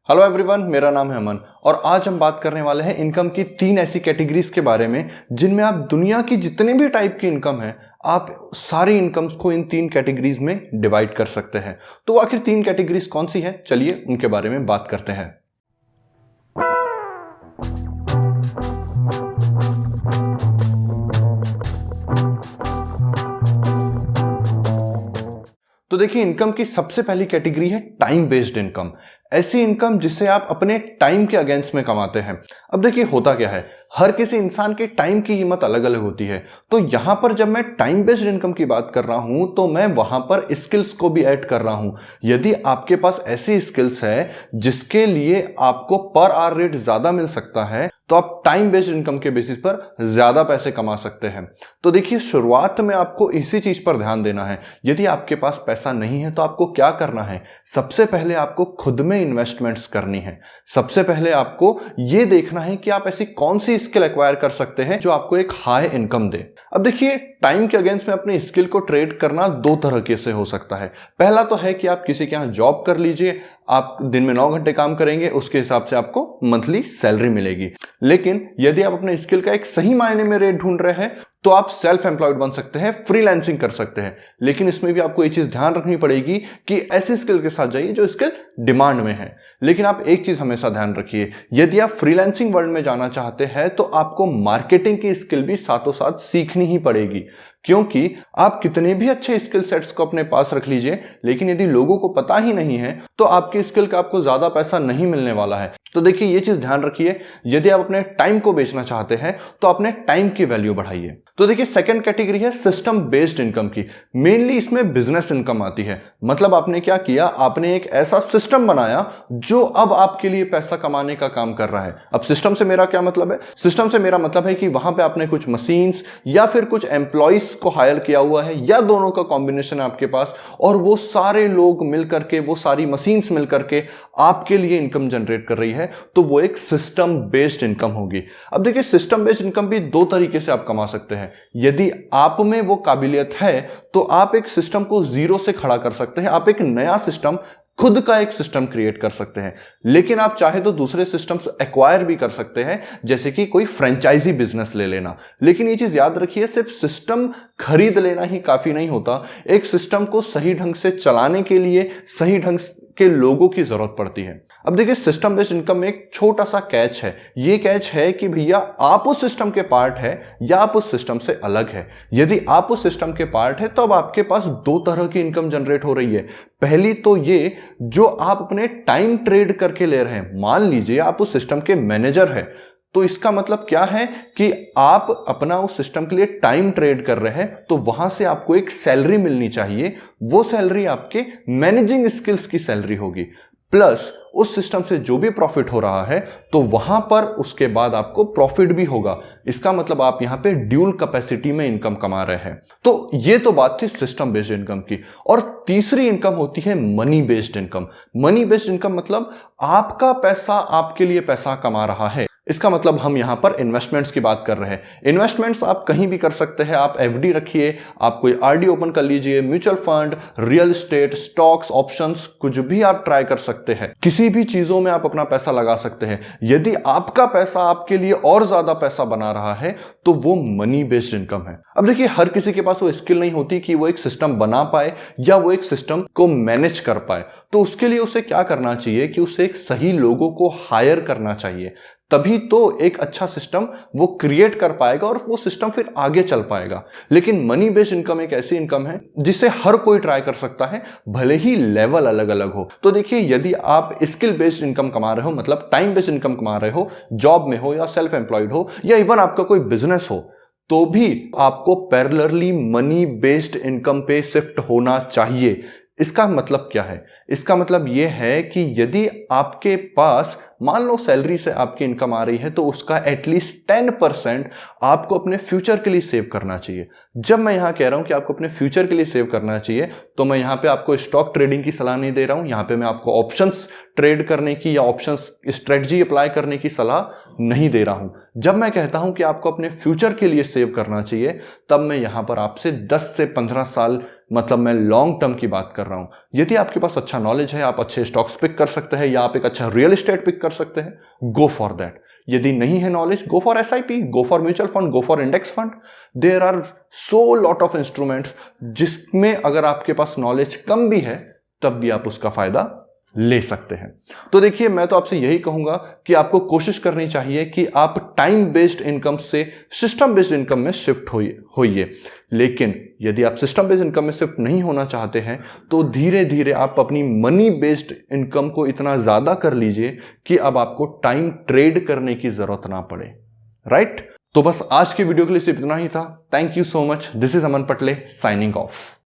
Hello everyone, मेरा नाम है अमन और आज हम बात करने वाले हैं इनकम की 3 ऐसी कैटेगरीज के बारे में जिनमें आप दुनिया की जितने भी टाइप की इनकम है आप सारी इनकम्स को इन 3 कैटेगरीज में डिवाइड कर सकते हैं। तो आखिर 3 कैटेगरीज कौन सी है, चलिए उनके बारे में बात करते हैं। तो देखिए, इनकम की सबसे पहली कैटेगरी है टाइम बेस्ड इनकम। ऐसी इनकम जिसे आप अपने टाइम के अगेंस्ट में कमाते हैं। अब देखिए होता क्या है, हर किसी इंसान के टाइम की कीमत अलग अलग होती है। तो यहां पर जब मैं टाइम बेस्ड इनकम की बात कर रहा हूं तो मैं वहां पर स्किल्स को भी ऐड कर रहा हूं। यदि आपके पास ऐसी स्किल्स है जिसके लिए आपको पर आवर रेट ज्यादा मिल सकता है तो आप टाइम बेस्ड इनकम के बेसिस पर ज्यादा पैसे कमा सकते हैं। तो देखिए, शुरुआत में आपको इसी चीज पर ध्यान देना है। यदि आपके पास पैसा नहीं है तो आपको क्या करना है, सबसे पहले आपको खुद में इन्वेस्टमेंट्स करनी है। सबसे पहले आपको यह देखना है कि आप ऐसी कौन सी स्किल एक्वायर कर सकते हैं जो आपको एक हाई इनकम दे। अब देखिए, टाइम के अगेंस्ट में अपनी स्किल को ट्रेड करना 2 तरह से हो सकता है। पहला तो है कि आप किसी के यहां जॉब कर लीजिए, आप दिन में 9 घंटे काम करेंगे, उसके हिसाब से आपको मंथली सैलरी मिलेगी। लेकिन यदि आप अपने स्किल का एक सही मायने में रेट ढूंढ रहे हैं तो आप सेल्फ एम्प्लॉयड बन सकते हैं, फ्रीलांसिंग कर सकते हैं। लेकिन इसमें भी आपको ये चीज ध्यान रखनी पड़ेगी कि ऐसी स्किल के साथ जाइए जो स्किल डिमांड में है। लेकिन आप एक चीज हमेशा ध्यान रखिए, यदि आप फ्रीलांसिंग वर्ल्ड में जाना चाहते हैं तो आपको मार्केटिंग की स्किल भी साथों साथ सीखनी ही पड़ेगी। क्योंकि आप कितने भी अच्छे स्किल सेट्स को अपने पास रख लीजिए, लेकिन यदि लोगों को पता ही नहीं है तो आपकी स्किल का आपको ज्यादा पैसा नहीं मिलने वाला है। तो देखिए, ये चीज ध्यान रखिए, यदि आप अपने टाइम को बेचना चाहते हैं तो अपने टाइम की वैल्यू बढ़ाइए। तो देखिए, सेकंड कैटेगरी है सिस्टम बेस्ड इनकम की। मेनली इसमें बिजनेस इनकम आती है। मतलब आपने क्या किया, आपने एक ऐसा सिस्टम बनाया जो अब आपके लिए पैसा कमाने का काम कर रहा है। अब सिस्टम से मेरा क्या मतलब है, सिस्टम से मेरा मतलब है कि वहां पे आपने कुछ मशीन्स या फिर कुछ एम्प्लॉइज को हायर किया हुआ है या दोनों का कॉम्बिनेशन है आपके पास, और वो सारे लोग मिलकर के, वो सारी मशीन्स मिलकर के आपके लिए इनकम जनरेट कर रही है। तो वो एक सिस्टम बेस्ड इनकम होगी। अब देखिए, सिस्टम बेस्ड इनकम भी 2 तरीके से आप कमा सकते हैं। यदि आप में वो काबिलियत है तो आप एक सिस्टम को जीरो से खड़ा कर सकते हैं, आप एक नया सिस्टम, खुद का एक सिस्टम क्रिएट कर सकते हैं। लेकिन आप चाहे तो दूसरे सिस्टम्स एक्वायर भी कर सकते हैं, जैसे कि कोई फ्रेंचाइजी बिजनेस ले लेना। लेकिन ये चीज याद रखिए, सिर्फ सिस्टम खरीद लेना ही काफी नहीं होता। एक सिस्टम को सही ढंग से चलाने के लिए सही ढंग के लोगों की जरूरत पड़ती है। अब देखिए, सिस्टम बेस्ड इनकम में एक छोटा सा कैच है। ये कैच है कि भैया आप उस सिस्टम के पार्ट है या आप उस सिस्टम से अलग है। यदि आप उस सिस्टम के पार्ट है तो अब आपके पास 2 तरह की इनकम जनरेट हो रही है। पहली तो ये जो आप अपने टाइम ट्रेड करके ले रहे हैं। मान लीजिए आप उस सिस्टम के मैनेजर है, तो इसका मतलब क्या है कि आप अपना उस सिस्टम के लिए टाइम ट्रेड कर रहे हैं, तो वहां से आपको एक सैलरी मिलनी चाहिए। वो सैलरी आपके मैनेजिंग स्किल्स की सैलरी होगी, प्लस उस सिस्टम से जो भी प्रॉफिट हो रहा है तो वहां पर उसके बाद आपको प्रॉफिट भी होगा। इसका मतलब आप यहां पे ड्यूल कैपेसिटी में इनकम कमा रहे हैं। तो ये तो बात थी सिस्टम बेस्ड इनकम की। और तीसरी इनकम होती है money based income. Money based income मतलब आपका पैसा आपके लिए पैसा कमा रहा है। इसका मतलब हम यहां पर इन्वेस्टमेंट्स की बात कर रहे हैं। इन्वेस्टमेंट्स आप कहीं भी कर सकते हैं। आप एफडी रखिए, आप कोई आरडी ओपन कर लीजिए, mutual fund, real estate, stocks, options, कुछ भी आप ट्राई कर सकते हैं। किसी भी चीजों में आप अपना पैसा लगा सकते हैं। यदि आपका पैसा आपके लिए और ज्यादा पैसा बना रहा है तो वो मनी बेस्ड इनकम है। अब देखिए, हर किसी के पास वो स्किल नहीं होती कि वो एक सिस्टम बना पाए या वो एक सिस्टम को मैनेज कर पाए। तो उसके लिए उसे क्या करना चाहिए कि उसे एक सही लोगों को हायर करना चाहिए। तभी तो एक अच्छा सिस्टम वो क्रिएट कर पाएगा और वो सिस्टम फिर आगे चल पाएगा। लेकिन मनी बेस्ड इनकम एक ऐसी इनकम है जिसे हर कोई ट्राई कर सकता है, भले ही लेवल अलग अलग हो। तो देखिए, यदि आप स्किल बेस्ड इनकम कमा रहे हो, मतलब टाइम बेस्ड इनकम कमा रहे हो, जॉब में हो या सेल्फ एम्प्लॉयड हो या इवन आपका कोई बिजनेस हो, तो भी आपको पैरेलली मनी बेस्ड इनकम पे शिफ्ट होना चाहिए। इसका मतलब क्या है? इसका मतलब यह है कि यदि आपके पास मान लो सैलरी से आपकी इनकम आ रही है तो उसका एटलीस्ट 10% आपको अपने फ्यूचर के लिए सेव करना चाहिए। जब मैं यहां कह रहा हूं कि आपको अपने फ्यूचर के लिए सेव करना चाहिए तो मैं यहां पे आपको स्टॉक ट्रेडिंग की सलाह नहीं दे रहा हूं। यहां पे मैं आपको ऑप्शंस ट्रेड करने की या ऑप्शंस स्ट्रेटजी अप्लाई करने की सलाह नहीं दे रहा हूं। जब मैं कहता हूं कि आपको अपने फ्यूचर के लिए सेव करना चाहिए, तब मैं यहां पर आपसे 10 से 15 साल मतलब मैं लॉन्ग टर्म की बात कर रहा हूं। यदि आपके पास अच्छा नॉलेज है, आप अच्छे स्टॉक्स पिक कर सकते हैं या आप एक अच्छा रियल एस्टेट पिक कर सकते हैं, गो फॉर दैट। यदि नहीं है knowledge, go for SIP, go for mutual fund, go for index fund. There are so lot of instruments जिसमें अगर आपके पास नॉलेज कम भी है तब भी आप उसका फायदा ले सकते हैं। तो देखिए, मैं तो आपसे यही कहूंगा कि आपको कोशिश करनी चाहिए कि आप टाइम बेस्ड इनकम से सिस्टम बेस्ड इनकम में शिफ्ट होइए। लेकिन यदि आप सिस्टम बेस्ड इनकम में शिफ्ट नहीं होना चाहते हैं तो धीरे धीरे आप अपनी मनी बेस्ड इनकम को इतना ज्यादा कर लीजिए कि अब आपको टाइम ट्रेड करने की जरूरत ना पड़े। राइट? तो बस आज की वीडियो के लिए सिर्फ इतना ही था। Thank you so much. This is Aman Patle signing off.